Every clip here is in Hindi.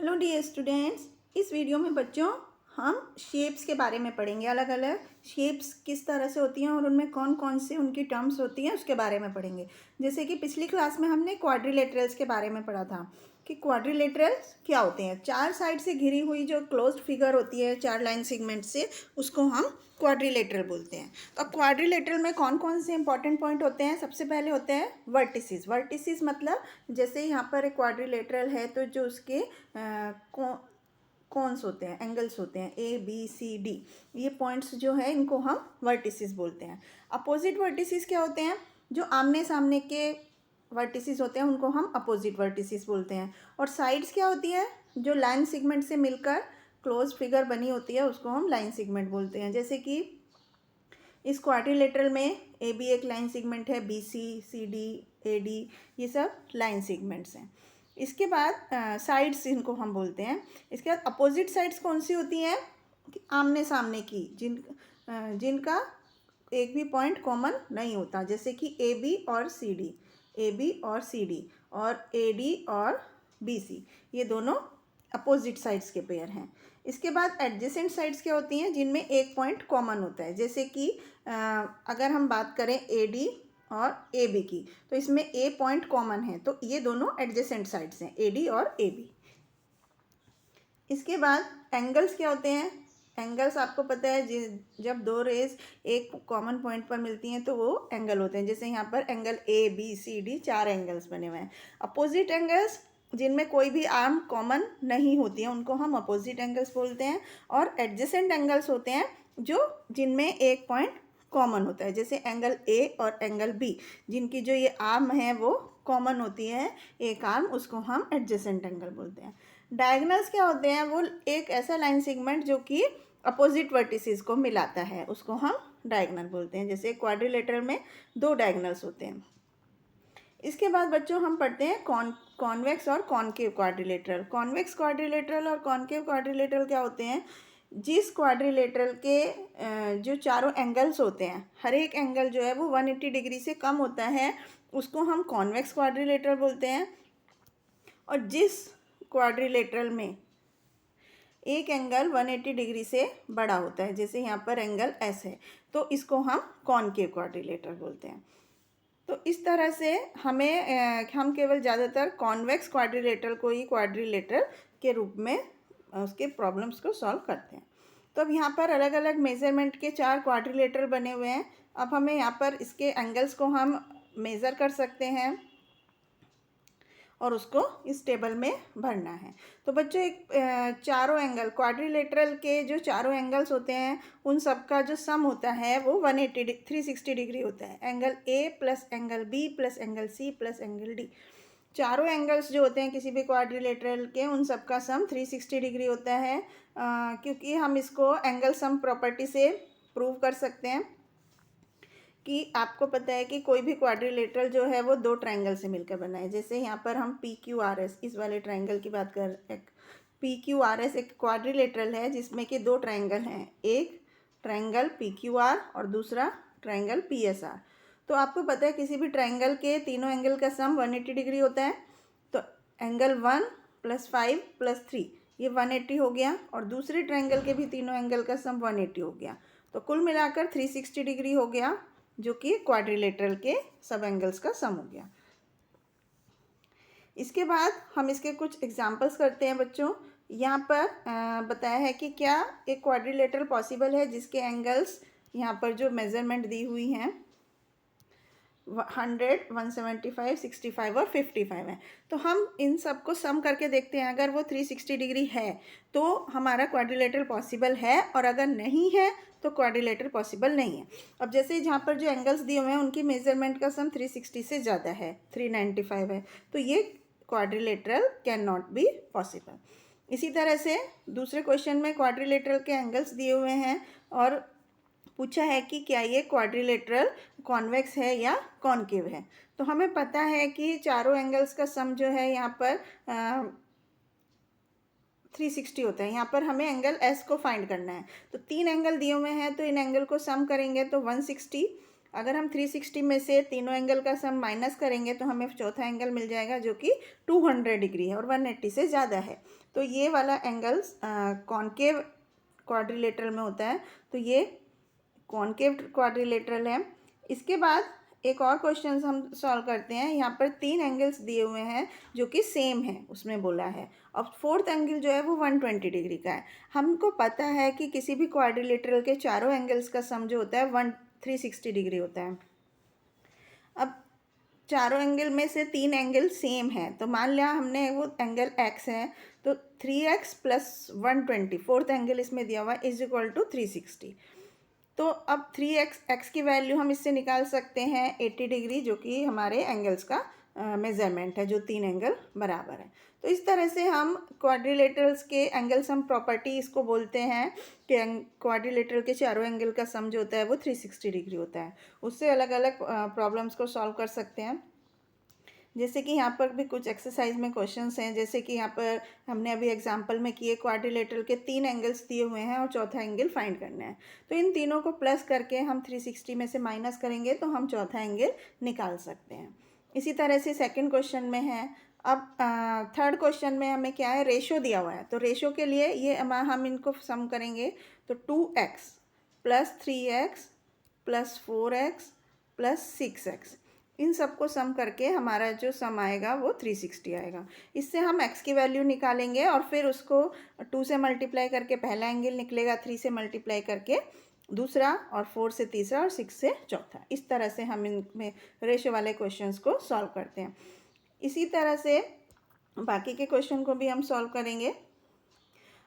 हेलो डियर स्टूडेंट्स, इस वीडियो में बच्चों हम शेप्स के बारे में पढ़ेंगे। अलग अलग शेप्स किस तरह से होती हैं और उनमें कौन कौन से उनकी टर्म्स होती हैं उसके बारे में पढ़ेंगे। जैसे कि पिछली क्लास में हमने क्वाड्रिलेटरल्स के बारे में पढ़ा था कि क्वाड्रिलेटरल्स क्या होते हैं। चार साइड से घिरी हुई जो क्लोज्ड फिगर होती है चार लाइन सेगमेंट से, उसको हम क्वाड्रिलेटरल बोलते हैं। तो अब क्वाड्रिलेटरल में कौन कौन से इंपॉर्टेंट पॉइंट होते हैं? सबसे पहले होते हैं वर्टिसेस। वर्टिसेस मतलब जैसे यहाँ पर एक क्वाड्रिलेटरल है तो जो उसके कौन्स होते हैं, एंगल्स होते हैं ए बी सी डी, ये पॉइंट्स जो है इनको हम वर्टिसेस बोलते हैं। अपोजिट वर्टिसेस क्या होते हैं? जो आमने सामने के वर्टिसेस होते हैं उनको हम अपोजिट वर्टिसेस बोलते हैं। और साइड्स क्या होती है? जो लाइन सेगमेंट से मिलकर क्लोज फिगर बनी होती है उसको हम लाइन सेगमेंट बोलते हैं। जैसे कि इस क्वाड्रिलेटरल में ए बी एक लाइन सेगमेंट है, B C, C D, A D, ये सब लाइन सेगमेंट्स हैं। इसके बाद साइड्स इनको हम बोलते हैं। इसके बाद अपोजिट साइड्स कौन सी होती हैं? आमने सामने की, जिनका एक भी पॉइंट कॉमन नहीं होता, जैसे कि ए बी और सी डी, ए बी और सी डी, और ए डी और बी सी, ये दोनों अपोजिट साइड्स के पेयर हैं। इसके बाद एडजेसेंट साइड्स क्या होती हैं? जिनमें एक पॉइंट कॉमन होता है। जैसे कि अगर हम बात करें ए डी और ए बी की, तो इसमें ए पॉइंट कॉमन है, तो ये दोनों एडजेसेंट साइड्स हैं, ए डी और ए बी। इसके बाद एंगल्स क्या होते हैं? एंगल्स आपको पता है, जब दो रेज एक कॉमन पॉइंट पर मिलती हैं तो वो एंगल होते हैं। जैसे यहाँ पर angle A B C D, चार एंगल्स बने हुए हैं। अपोजिट एंगल्स जिनमें कोई भी आर्म कॉमन नहीं होती है उनको हम अपोजिट एंगल्स बोलते हैं। और एडजेसेंट एंगल्स होते हैं जो जिनमें एक पॉइंट कॉमन होता है, जैसे एंगल ए और एंगल बी, जिनकी जो ये आर्म है वो कॉमन होती है एक आर्म, उसको हम एडजेसेंट एंगल बोलते हैं। डायगनल्स क्या होते हैं? वो एक ऐसा लाइन सेगमेंट जो कि अपोजिट वर्टिसेस को मिलाता है, उसको हम डायगनल बोलते हैं। जैसे क्वाड्रिलेटरल में दो डायगनल्स होते हैं। इसके बाद बच्चों हम पढ़ते हैं कॉन्वेक्स और कॉनकेव क्वाड्रिलेटरल। कॉन्वेक्स क्वाड्रिलेटरल और कॉनकेव क्वाड्रिलेटरल क्या होते हैं? जिस क्वाड्रिलेटरल के जो चारों एंगल्स होते हैं, हर एक एंगल जो है वो 180 डिग्री से कम होता है, उसको हम कॉन्वेक्स क्वाड्रिलेटरल बोलते हैं। और जिस क्वाड्रिलेटरल में एक एंगल 180 डिग्री से बड़ा होता है, जैसे यहाँ पर एंगल एस है, तो इसको हम कॉनकेव क्वाड्रिलेटरल बोलते हैं। तो इस तरह से हम केवल ज़्यादातर कॉन्वेक्स क्वाड्रिलेटरल को ही क्वाड्रिलेटरल के रूप में उसके प्रॉब्लम्स को सॉल्व करते हैं। तो अब यहाँ पर अलग अलग मेजरमेंट के चार क्वाड्रिलेटरल बने हुए हैं। अब हमें यहाँ पर इसके एंगल्स को हम मेज़र कर सकते हैं और उसको इस टेबल में भरना है। तो बच्चों एक चारों एंगल क्वाड्रिलेटरल के जो चारों एंगल्स होते हैं उन सब का जो सम होता है वो 360 डिग्री होता है। Angle A plus angle B plus angle C plus angle D, चारों एंगल्स जो होते हैं किसी भी क्वाड्रिलेटरल के, उन सब का सम 360 डिग्री होता है। क्योंकि हम इसको एंगल सम प्रॉपर्टी से प्रूव कर सकते हैं कि आपको पता है कि कोई भी क्वाड्रिलेटरल जो है वो दो ट्रायंगल से मिलकर बना है। जैसे यहाँ पर हम पी क्यू आर एस, इस वाले ट्रायंगल की बात कर, एक पी क्यू आर एस एक क्वाड्रिलेटरल है जिसमें कि दो ट्रायंगल हैं, एक ट्रायंगल पी क्यू आर और दूसरा ट्रायंगल पी एस आर। तो आपको पता है किसी भी ट्रायंगल के तीनों एंगल का सम 180 डिग्री होता है। तो एंगल 1 + 5 + 3 ये 180 हो गया, और दूसरे ट्रायंगल के भी तीनों एंगल का सम 180 हो गया। तो कुल मिलाकर 360 डिग्री हो गया, जो कि क्वाड्रिलेटरल के सब एंगल्स का सम हो गया। इसके बाद हम इसके कुछ एग्जांपल्स करते हैं बच्चों। यहाँ पर बताया है कि क्या एक क्वाड्रिलेटरल पॉसिबल है जिसके एंगल्स यहाँ पर जो मेजरमेंट दी हुई हैं 100, 175, 65 और 55 है। तो हम इन सब को सम करके देखते हैं। अगर वो 360 डिग्री है तो हमारा क्वाड्रिलेटरल पॉसिबल है, और अगर नहीं है तो क्वाड्रिलेटरल पॉसिबल नहीं है। अब जैसे जहाँ पर जो एंगल्स दिए हुए हैं उनकी मेजरमेंट का सम 360 से ज़्यादा है, 395 है, तो ये quadrilateral can not be possible. इसी तरह से दूसरे क्वेश्चन में क्वाड्रिलेटरल के एंगल्स दिए हुए हैं और पूछा है कि क्या ये क्वाड्रिलेटरल कॉन्वेक्स है या कॉनकेव है। तो हमें पता है कि चारों एंगल्स का सम जो है यहाँ पर 360 होता है। यहाँ पर हमें एंगल एस को फाइंड करना है। तो तीन एंगल दिए हुए हैं, तो इन एंगल को सम करेंगे तो 160 अगर हम 360 में से तीनों एंगल का सम माइनस करेंगे तो हमें चौथा एंगल मिल जाएगा जो कि 200 डिग्री है और 180 से ज़्यादा है। तो ये वाला एंगल कॉनकेव क्वाड्रिलेटरल में होता है, तो ये कॉनकेव क्वाड्रिलेटरल है। इसके बाद एक और क्वेश्चन हम सॉल्व करते हैं। यहाँ पर 3 एंगल्स दिए हुए हैं जो कि सेम है, उसमें बोला है, और फोर्थ एंगल जो है वो 120 डिग्री का है। हमको पता है कि किसी भी क्वाड्रिलेटरल के चारों एंगल्स का सम जो होता है 360 डिग्री होता है। अब चारों एंगल में से 3 एंगल सेम है, तो मान लिया हमने वो एंगल x है, तो 3x प्लस 120 फोर्थ एंगल इसमें दिया हुआ इज इक्वल टू 360। तो अब 3x की वैल्यू हम इससे निकाल सकते हैं 80 डिग्री, जो कि हमारे एंगल्स का मेज़रमेंट है, जो 3 एंगल बराबर है। तो इस तरह से हम क्वाड्रिलेटरल्स के एंगल सम प्रॉपर्टी इसको बोलते हैं कि क्वाड्रिलेटरल के चारों एंगल का सम जो होता है वो 360 डिग्री होता है। उससे अलग अलग प्रॉब्लम्स को सॉल्व कर सकते हैं। जैसे कि यहाँ पर भी कुछ एक्सरसाइज में क्वेश्चंस हैं, जैसे कि यहाँ पर हमने अभी एग्जांपल में किए क्वाड्रिलेटरल के 3 एंगल्स दिए हुए हैं और चौथा एंगल फाइंड करना है। तो इन तीनों को प्लस करके हम 360 में से माइनस करेंगे तो हम चौथा एंगल निकाल सकते हैं। इसी तरह से सेकेंड क्वेश्चन में है। अब थर्ड क्वेश्चन में हमें क्या है, रेशो दिया हुआ है। तो रेशो के लिए ये हम इनको सम करेंगे, तो 2x plus 3x plus 4x plus 6x, इन सबको सम करके हमारा जो सम आएगा वो 360 आएगा। इससे हम x की वैल्यू निकालेंगे और फिर उसको 2 से मल्टीप्लाई करके पहला एंगल निकलेगा, 3 से मल्टीप्लाई करके दूसरा, और 4 से तीसरा, और 6 से चौथा। इस तरह से हम इनमें रेशो वाले क्वेश्चंस को सॉल्व करते हैं। इसी तरह से बाकी के क्वेश्चन को भी हम सॉल्व करेंगे।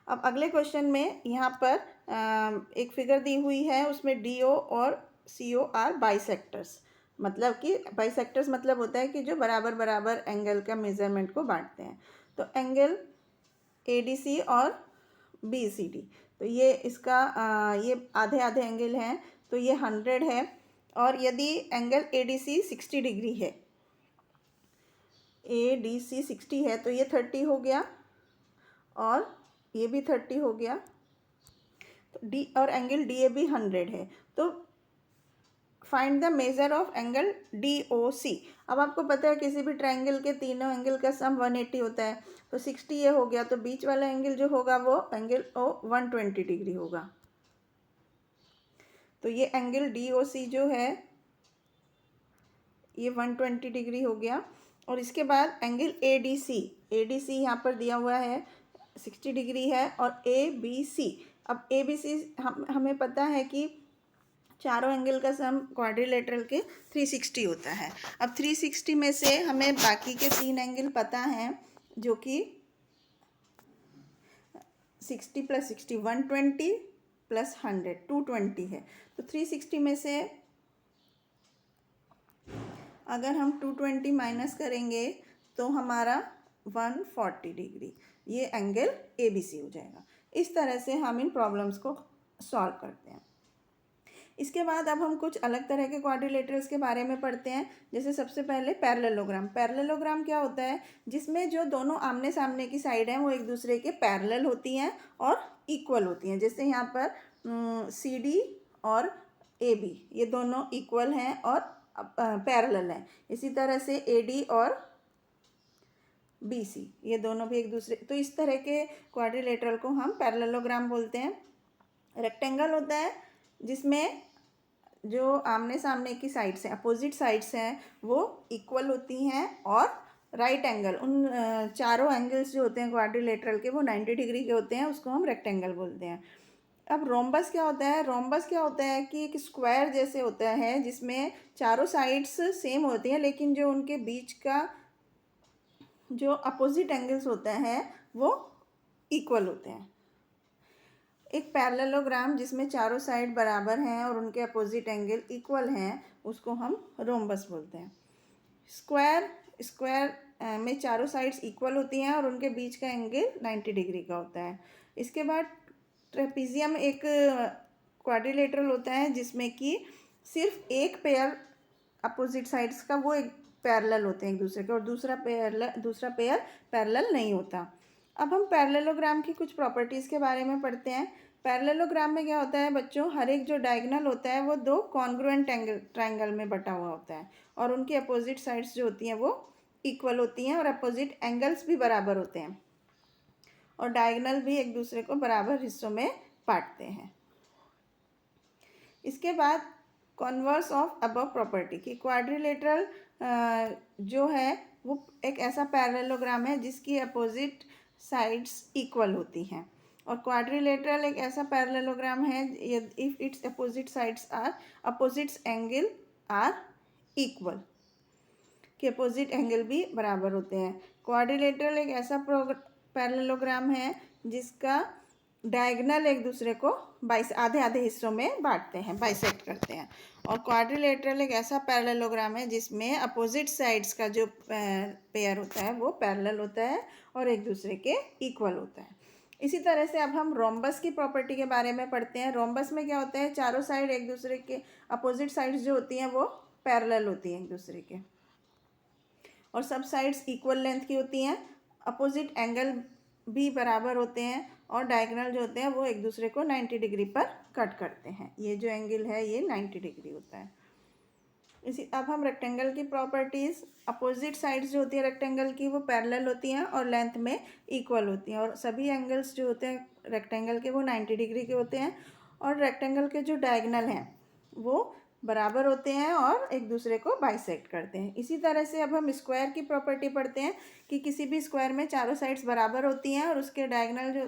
अब अगले क्वेश्चन में यहाँ पर एक फिगर दी हुई है, उसमें DO और CO आर बाइसेक्टर्स। मतलब कि बाइसेक्टर्स मतलब होता है कि जो बराबर बराबर एंगल का मेजरमेंट को बांटते हैं। तो एंगल ADC और BCD, तो ये इसका ये आधे आधे एंगल हैं, तो ये 100 है। और यदि एंगल ADC 60 डिग्री है, ADC 60 है, तो ये 30 हो गया और ये भी 30 हो गया। तो डी और एंगल DAB 100 है। तो find the measure of angle DOC। अब आपको पता है किसी भी ट्रायंगल के तीनों एंगल का सम 180 होता है, तो 60 ये हो गया, तो बीच वाला एंगल जो होगा वो एंगल 120 डिग्री होगा। तो ये एंगल DOC जो है ये 120 डिग्री हो गया। और इसके बाद एंगल ADC यहाँ पर दिया हुआ है 60 डिग्री है, और ABC। अब ABC हमें पता है कि चारों एंगल का सम क्वाड्रिलेटरल के 360 होता है। अब 360 में से हमें बाकी के 3 एंगल पता हैं, जो कि 60 प्लस 60 120 प्लस 100 220 है। तो 360 में से अगर हम 220 माइनस करेंगे तो हमारा 140 डिग्री, ये एंगल ABC हो जाएगा। इस तरह से हम इन प्रॉब्लम्स को सॉल्व करते हैं। इसके बाद अब हम कुछ अलग तरह के क्वाड्रिलेटरल्स के बारे में पढ़ते हैं। जैसे सबसे पहले पैरेललोग्राम। पैरेललोग्राम क्या होता है, जिसमें जो दोनों आमने सामने की साइड हैं वो एक दूसरे के पैरेलल होती हैं और इक्वल होती हैं। जैसे यहाँ पर CD और AB ये दोनों इक्वल हैं और पैरेलल हैं। इसी तरह से AD और BC ये दोनों भी एक दूसरे, तो इस तरह के क्वाड्रिलेटरल को हम पैरेललोग्राम बोलते हैं। रेक्टेंगल होता है जिसमें जो आमने सामने की साइड्स हैं, अपोजिट साइड्स हैं, वो इक्वल होती हैं, और राइट एंगल, उन चारों एंगल्स जो होते हैं क्वाड्रिलेटरल के वो 90 डिग्री के होते हैं, उसको हम रेक्टेंगल बोलते हैं। अब रोम्बस क्या होता है, रोम्बस क्या होता है कि एक स्क्वायर जैसे होता है जिसमें चारों साइड्स सेम होती हैं, लेकिन जो उनके बीच का जो अपोजिट एंगल्स होते हैं वो इक्वल होते हैं। एक पैरेललोग्राम जिसमें चारों साइड बराबर हैं और उनके अपोजिट एंगल इक्वल हैं, उसको हम रोम्बस बोलते हैं। स्क्वायर में चारों साइड्स इक्वल होती हैं और उनके बीच का एंगल 90 डिग्री का होता है। इसके बाद ट्रेपीजियम एक क्वाड्रिलेटरल होता है जिसमें कि सिर्फ एक पेयर अपोजिट साइड्स का वो एक पैरेलल होते हैं एक दूसरे के, और दूसरा पेयर पैरेलल नहीं होता। अब हम पैरेललोग्राम की कुछ प्रॉपर्टीज़ के बारे में पढ़ते हैं। पैरेललोग्राम में क्या होता है बच्चों, हर एक जो डायगोनल होता है वो दो कॉन्ग्रुएंट ट्रायंगल में बटा हुआ होता है और उनकी अपोजिट साइड्स जो होती हैं वो इक्वल होती हैं और अपोजिट एंगल्स भी बराबर होते हैं और डायगोनल भी एक दूसरे को बराबर हिस्सों में बांटते हैं। इसके बाद कॉन्वर्स ऑफ अबव प्रॉपर्टी की क्वाड्रिलेटरल जो है वो एक ऐसा पैरेललोग्राम है जिसकी अपोजिट साइड्स इक्वल होती हैं और क्वाड्रिलेटरल एक ऐसा पैरेललोग्राम है if its opposite sides are opposites angle are equal, के अपोजिट एंगल भी बराबर होते हैं। क्वाड्रिलेटरल एक ऐसा पैरेललोग्राम है जिसका डायगोनल एक दूसरे को आधे आधे हिस्सों में बांटते हैं, बाइसेक्ट करते हैं। और क्वाड्रिलेटरल एक ऐसा पैरेललोग्राम है जिसमें अपोजिट साइड्स का जो पेयर होता है वो पैरेलल होता है और एक दूसरे के इक्वल होता है। इसी तरह से अब हम रोम्बस की प्रॉपर्टी के बारे में पढ़ते हैं। रोम्बस में क्या होता है, चारों साइड एक दूसरे के अपोजिट साइड्स जो होती हैं वो पैरेलल होती हैं एक दूसरे के और सब साइड्स इक्वल लेंथ की होती हैं, अपोजिट एंगल भी बराबर होते हैं और डायगोनल जो होते हैं वो एक दूसरे को 90 डिग्री पर कट करते हैं। ये जो एंगल है ये 90 डिग्री होता है। अब हम रेक्टेंगल की प्रॉपर्टीज़, अपोजिट साइड्स जो होती है रेक्टेंगल की वो पैरेलल होती हैं और लेंथ में इक्वल होती हैं और सभी एंगल्स जो होते हैं रेक्टेंगल के वो 90 डिग्री के होते हैं और रेक्टेंगल के जो डायगोनल हैं वो बराबर होते हैं और एक दूसरे को बाइसेक्ट करते हैं। इसी तरह से अब हम स्क्वायर की प्रॉपर्टी पढ़ते हैं कि किसी भी स्क्वायर में चारों साइड्स बराबर होती हैं और उसके डायगोनल जो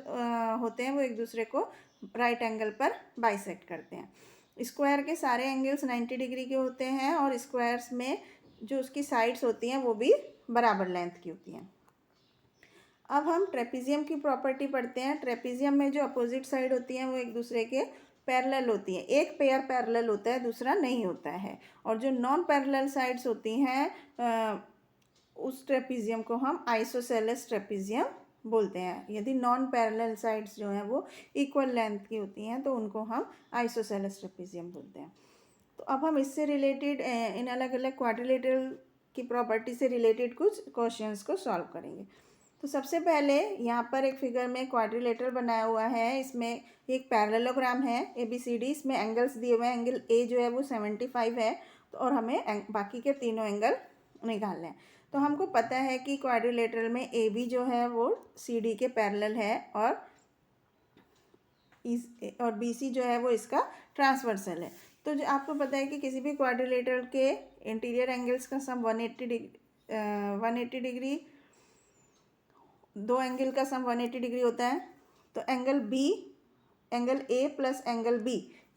होते हैं वो एक दूसरे को राइट एंगल पर बाइसेक्ट करते हैं। स्क्वायर के सारे एंगल्स 90 डिग्री के होते हैं और स्क्वायर्स में जो उसकी साइड्स होती हैं वो भी बराबर लेंथ की होती हैं। अब हम ट्रेपीजियम की प्रॉपर्टी पढ़ते हैं। ट्रेपीजियम में जो अपोजिट साइड होती हैं वो एक दूसरे के पैरेलल होती हैं, एक पेयर पैरेलल होता है दूसरा नहीं होता है और जो नॉन पैरेलल साइड्स होती हैं उस ट्रेपीजियम को हम आइसोसेलेस ट्रेपीजियम बोलते हैं। यदि नॉन पैरेलल साइड्स जो हैं वो इक्वल लेंथ की होती हैं तो उनको हम आइसोसेलेस ट्रेपीजियम बोलते हैं। तो अब हम इससे रिलेटेड इन अलग अलग क्वाड्रिलेटरल की प्रॉपर्टी से रिलेटेड कुछ क्वेश्चंस को सॉल्व करेंगे। तो सबसे पहले यहाँ पर एक फिगर में क्वाड्रिलेटरल बनाया हुआ है, इसमें एक पैरेललोग्राम है ABCD, इसमें एंगल्स दिए हुए हैं। एंगल A जो है वो 75 है तो और हमें बाकी के तीनों एंगल निकालने हैं। तो हमको पता है कि क्वाड्रिलेटरल में AB जो है वो CD के पैरेलल है और BC जो है वो इसका ट्रांसवर्सल है। तो जो आपको पता है कि किसी भी क्वाड्रिलेटरल के इंटीरियर एंगल्स का सम 180 डिग्री, दो एंगल का सम 180 डिग्री होता है। तो angle A plus angle B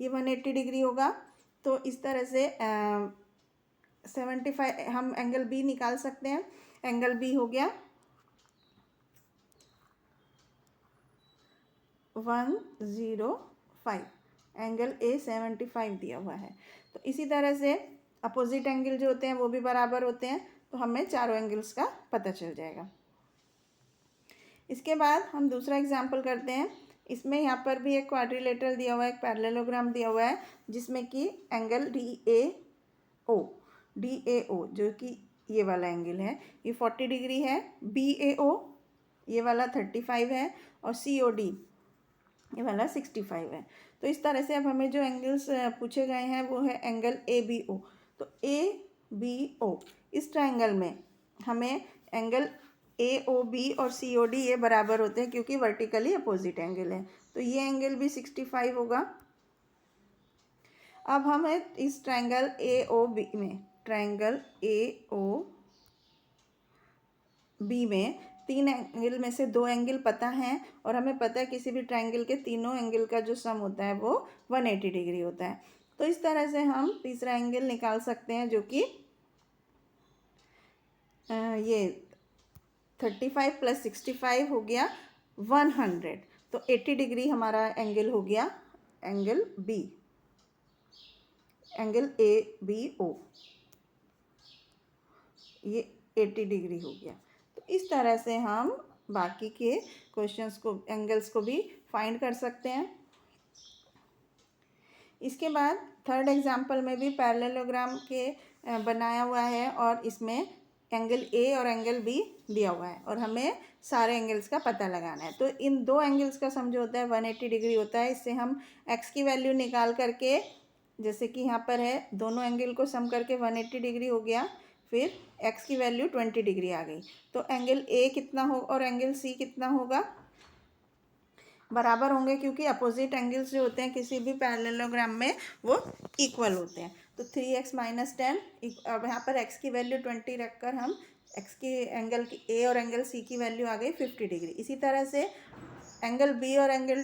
ये 180 डिग्री होगा। तो इस तरह से 75 हम एंगल B निकाल सकते हैं। एंगल B हो गया 105, एंगल A 75 दिया हुआ है। तो इसी तरह से अपोजिट एंगल जो होते हैं वो भी बराबर होते हैं तो हमें चारों एंगल्स का पता चल जाएगा। इसके बाद हम दूसरा एग्जाम्पल करते हैं। इसमें यहाँ पर भी एक क्वाड्रिलेटरल दिया हुआ है, एक पैरेललोग्राम दिया हुआ है जिसमें कि एंगल DAO जो कि ये वाला एंगल है ये 40 डिग्री है, BAO ये वाला 35 है और COD ये वाला 65 है। तो इस तरह से अब हमें जो एंगल्स पूछे गए हैं वो है एंगल ABO। तो ABO इस ट्रायंगल में हमें एंगल AOB और COD ये बराबर होते हैं क्योंकि वर्टिकली अपोजिट एंगल है तो ये एंगल भी 65 होगा। अब हमें इस ट्रायंगल AOB में तीन एंगल में से दो एंगल पता हैं और हमें पता है किसी भी ट्रायंगल के तीनों एंगल का जो सम होता है वो 180 डिग्री होता है। तो इस तरह से हम तीसरा एंगल निकाल सकते हैं जो कि ये 35 प्लस 65 हो गया 100। तो 80 डिग्री हमारा एंगल हो गया एंगल ABO, ये 80 डिग्री हो गया। तो इस तरह से हम बाकी के क्वेश्चंस को एंगल्स को भी फाइंड कर सकते हैं। इसके बाद थर्ड एग्जांपल में भी पैरेललोग्राम के बनाया हुआ है और इसमें एंगल ए और एंगल बी दिया हुआ है और हमें सारे एंगल्स का पता लगाना है। तो इन दो एंगल्स का सम जो होता है 180 डिग्री होता है। इससे हम एक्स की वैल्यू निकाल करके, जैसे कि यहाँ पर है, दोनों एंगल को सम करके 180 डिग्री हो गया, फिर एक्स की वैल्यू 20 डिग्री आ गई। तो एंगल ए कितना हो और एंगल सी कितना होगा, बराबर होंगे, क्योंकि अपोजिट एंगल्स जो होते हैं किसी भी पैरेललोग्राम में वो इक्वल होते हैं। तो 3x माइनस 10, अब यहाँ पर x की वैल्यू 20 रखकर हम x की एंगल की ए और एंगल सी की वैल्यू आ गई 50 डिग्री। इसी तरह से एंगल बी और एंगल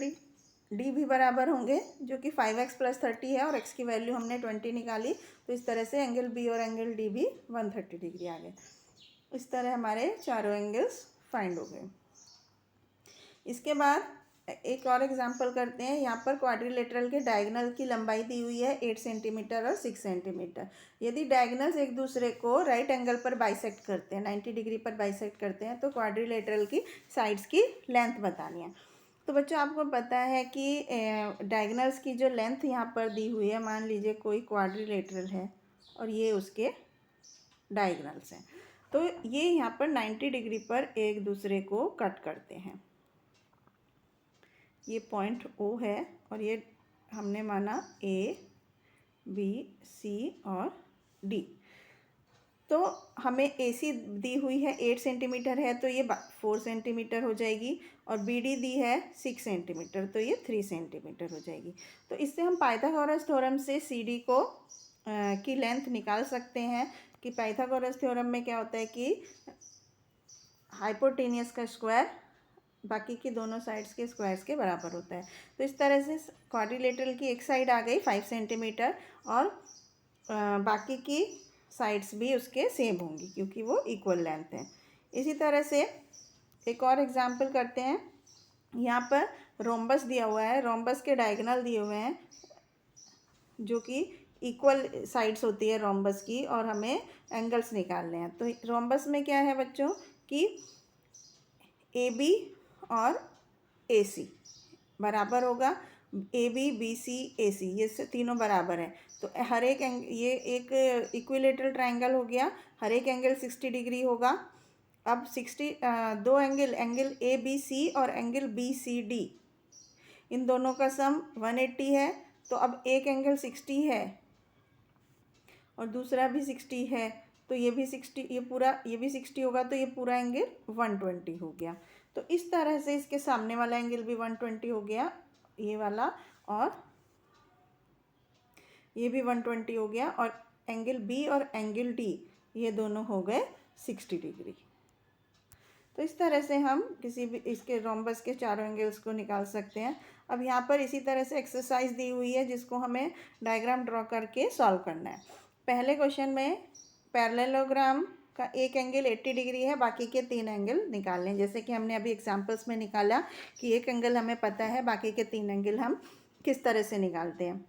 डी भी बराबर होंगे, जो कि 5x प्लस 30 है और x की वैल्यू हमने 20 निकाली। तो इस तरह से एंगल बी और एंगल डी भी 130 डिग्री आ गए। इस तरह हमारे चारों एंगल्स फाइंड हो गए। इसके बाद एक और एग्जांपल करते हैं। यहाँ पर क्वाड्रिलेटरल के डायगोनल की लंबाई दी हुई है 8 सेंटीमीटर और 6 सेंटीमीटर। यदि डायगोनल्स एक दूसरे को राइट एंगल पर बाइसेक्ट करते हैं, 90 डिग्री पर बाइसेक्ट करते हैं, तो क्वाड्रिलेटरल की साइड्स की लेंथ बतानी है। तो बच्चों आपको पता है कि डायगोनल्स की जो लेंथ यहाँ पर दी हुई है, मान लीजिए कोई क्वाड्रिलेटरल है और ये उसके डायगोनल्स हैं, तो ये यहाँ पर 90 डिग्री पर एक दूसरे को कट करते हैं। ये पॉइंट ओ है और ये हमने माना ए, बी, सी और डी। तो हमें ए सी दी हुई है 8 सेंटीमीटर है, तो ये 4 सेंटीमीटर हो जाएगी, और बी डी दी है 6 सेंटीमीटर, तो ये 3 सेंटीमीटर हो जाएगी। तो इससे हम पाइथागोरस थ्योरम से सी डी को की लेंथ निकाल सकते हैं कि पाइथागोरस थ्योरम में क्या होता है कि हाइपोटेनियस का स्क्वायर बाकी की दोनों साइड्स के स्क्वायर्स के बराबर होता है। तो इस तरह से क्वाड्रिलेटरल की एक साइड आ गई 5 सेंटीमीटर और बाकी की साइड्स भी उसके सेम होंगी क्योंकि वो इक्वल लेंथ है। इसी तरह से एक और एग्जांपल करते हैं। यहाँ पर रोम्बस दिया हुआ है, रोम्बस के डायगोनल दिए हुए हैं जो कि इक्वल साइड्स होती है रोम्बस की, और हमें एंगल्स निकालने हैं। तो रोम्बस में क्या है बच्चों कि ए बी और ए सी बराबर होगा, ए बी बी सी ए सी, ये तीनों बराबर हैं। तो हर एक ये एक इक्विलेटरल ट्रायंगल हो गया, हर एक एंगल 60 डिग्री होगा। अब 60 दो एंगल ए बी सी और एंगल बी सी डी, इन दोनों का सम 180 है। तो अब एक एंगल 60 है और दूसरा भी 60 है, तो ये भी 60, ये भी 60 होगा, तो ये पूरा एंगल 120 हो गया। तो इस तरह से इसके सामने वाला एंगल भी 120 हो गया, ये वाला, और ये भी 120 हो गया, और एंगल बी और एंगल डी ये दोनों हो गए 60 डिग्री। तो इस तरह से हम किसी भी इसके रोम्बस के चारों एंगल्स को निकाल सकते हैं। अब यहाँ पर इसी तरह से एक्सरसाइज दी हुई है जिसको हमें डायग्राम ड्रॉ करके सॉल्व करना है। पहले क्वेश्चन में पैरेललोग्राम का एक एंगल 80 डिग्री है, बाकी के 3 एंगल निकालने हैं। जैसे कि हमने अभी एग्जांपल्स में निकाला कि एक एंगल हमें पता है, बाकी के 3 एंगल हम किस तरह से निकालते हैं।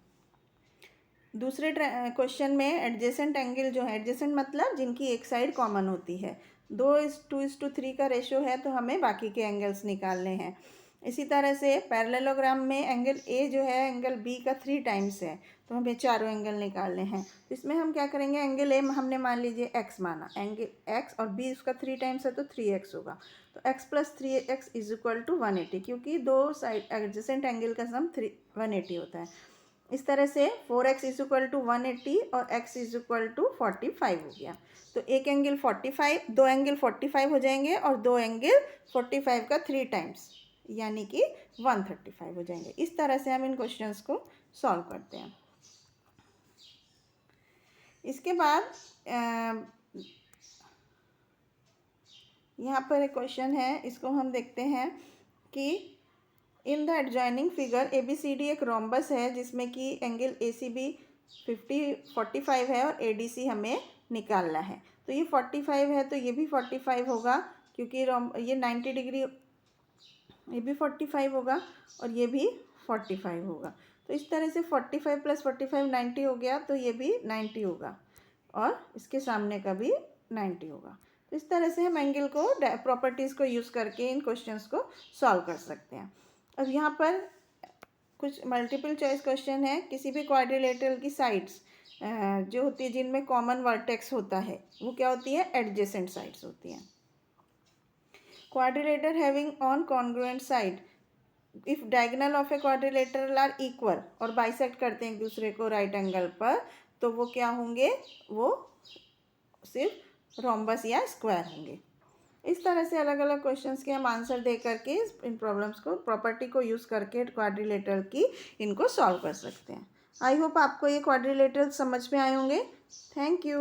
दूसरे क्वेश्चन में एडजेसेंट एंगल जो है, एडजेसेंट मतलब जिनकी एक साइड कॉमन होती है, 2:3 का रेशो है, तो हमें बाकी के एंगल्स निकालने हैं। इसी तरह से पैरेललोग्राम में एंगल ए जो है एंगल बी का 3 टाइम्स है, तो हमें चारों एंगल निकालने हैं। तो इसमें हम क्या करेंगे, एंगल ए हमने मान लीजिए एक्स माना, एंगल एक्स, और बी उसका 3 टाइम्स है तो 3x होगा। तो x plus 3x is equal to 180, क्योंकि दो साइड एडजेसेंट एंगल का सम 180 होता है। इस तरह से 4x इज इक्वल टू 180 और x इज इक्वल टू 45 हो गया। तो एक एंगल 45, दो एंगल 45 हो जाएंगे, और दो एंगल 45 का 3 टाइम्स यानी कि 135 हो जाएंगे। इस तरह से हम इन क्वेश्चंस को सॉल्व करते हैं। इसके बाद यहाँ पर एक क्वेश्चन है, इसको हम देखते हैं कि in the adjoining figure ABCD एक रोम्बस है जिसमें कि एंगल ACB 45 है और ADC हमें निकालना है। तो ये 45 है तो ये भी 45 होगा, क्योंकि ये 90 डिग्री, ये भी 45 होगा और ये भी 45 होगा। तो इस तरह से 45 प्लस 45 90 हो गया, तो ये भी 90 होगा और इसके सामने का भी 90 होगा। तो इस तरह से हम एंगल को प्रॉपर्टीज़ को यूज़ करके इन क्वेश्चंस को सॉल्व कर सकते हैं। अब यहाँ पर कुछ मल्टीपल चॉइस क्वेश्चन है। किसी भी क्वाड्रिलेटरल की साइड्स जो होती है जिनमें कॉमन वर्टेक्स होता है वो क्या होती है, एडजेसेंट साइड्स होती हैं। Quadrilateral having on congruent side, if diagonal of a quadrilateral are equal, और बाइसेक्ट करते हैं एक दूसरे को राइट एंगल पर, तो वो क्या होंगे, वो सिर्फ रोम्बस या स्क्वायर होंगे। इस तरह से अलग अलग क्वेश्चंस के हम आंसर दे करके इन प्रॉब्लम्स को प्रॉपर्टी को यूज़ करके क्वाड्रिलेटरल की इनको सॉल्व कर सकते हैं। आई होप आपको ये क्वाड्रिलेटरल समझ में आए होंगे। Thank you.